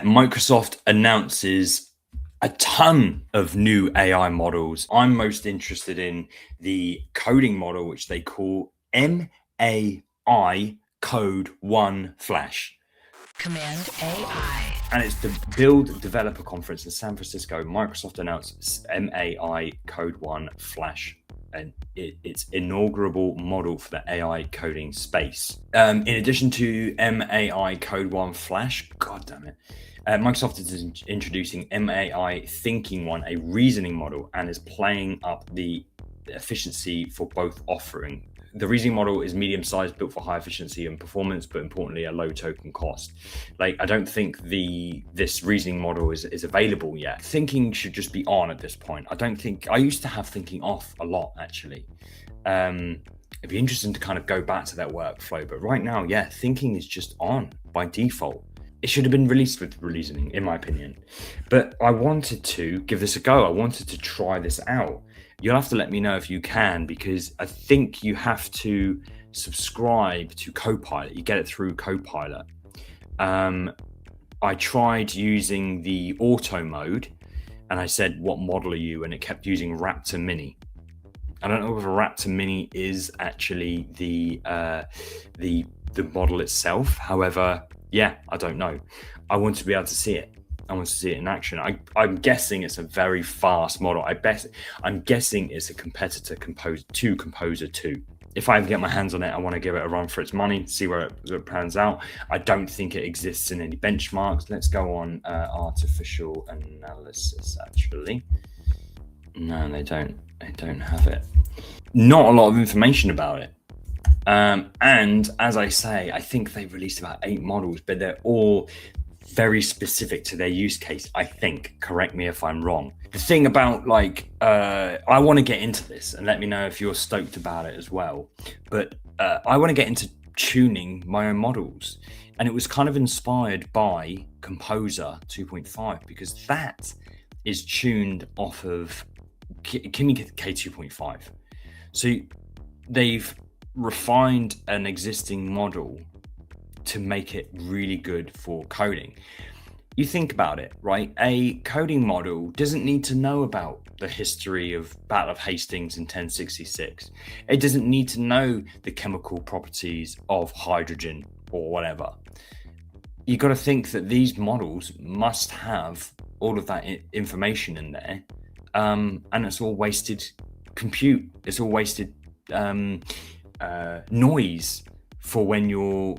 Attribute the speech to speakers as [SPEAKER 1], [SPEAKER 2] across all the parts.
[SPEAKER 1] Microsoft announces a ton of new AI models. I'm most interested in the coding model, which they call MAI Code 1 Flash.
[SPEAKER 2] Command AI.
[SPEAKER 1] And it's the Build Developer Conference in San Francisco. Microsoft announced MAI Code 1 Flash, and its inaugural model for the AI coding space. In addition to MAI Code 1 Flash, god damn it, Microsoft is introducing MAI Thinking 1, a reasoning model, and is playing up the efficiency for both offering. The reasoning model is medium-sized, built for high efficiency and performance, but importantly, a low token cost. Like, I don't think this reasoning model is available yet. Thinking should just be on at this point. I used to have thinking off a lot, actually. It'd be interesting to kind of go back to that workflow, but right now, yeah, thinking is just on by default. It should have been released with reasoning, in my opinion. But I wanted to give this a go. I wanted to try this out. You'll have to let me know if you can, because I think you have to subscribe to Copilot. You get it through Copilot. I tried using the auto mode and I said, what model are you? And it kept using Raptor Mini. I don't know if Raptor Mini is actually the model itself. However, yeah, I don't know. I want to be able to see it. I want to see it in action. I'm guessing it's a very fast model. I'm guessing it's a competitor to Composer 2. If I get my hands on it, I want to give it a run for its money, see where it pans out. I don't think it exists in any benchmarks. Let's go on artificial analysis, actually. No, they don't. They don't have it. Not a lot of information about it. And as I say, I think they've released about 8 models, but they're all very specific to their use case, I think. Correct me if I'm wrong. The thing about, like, I want to get into this, and let me know if you're stoked about it as well. But I want to get into tuning my own models. And it was kind of inspired by Composer 2.5, because that is tuned off of Cmd K2.5. So they've refined an existing model to make it really good for coding. You think about it, right? A coding model doesn't need to know about the history of Battle of Hastings in 1066. It doesn't need to know the chemical properties of hydrogen or whatever. You got to think that these models must have all of that information in there, and it's all wasted compute. It's all wasted noise for when you're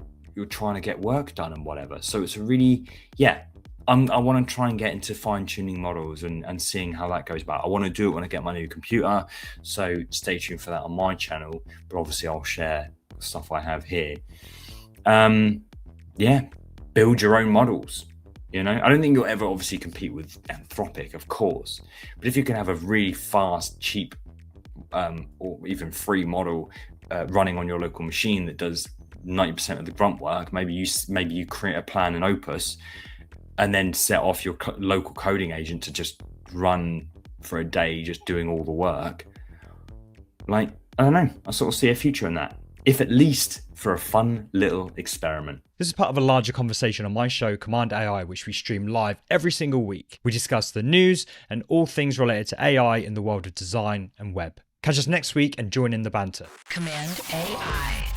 [SPEAKER 1] trying to get work done and whatever. So it's a really, yeah, I want to try and get into fine-tuning models and seeing how that goes about. I want to do it when I get my new computer, so stay tuned for that on my channel, but obviously I'll share stuff I have here. Yeah, build your own models. You know, I don't think you'll ever obviously compete with Anthropic, of course, but if you can have a really fast, cheap, or even free model running on your local machine that does 90% of the grunt work, maybe you create a plan in Opus and then set off your local coding agent to just run for a day, just doing all the work. Like, I don't know, I sort of see a future in that, if at least for a fun little experiment.
[SPEAKER 3] This is part of a larger conversation on my show, Command AI, which we stream live every single week. We discuss the news and all things related to AI in the world of design and web. Catch us next week and join in the banter.
[SPEAKER 2] Command AI.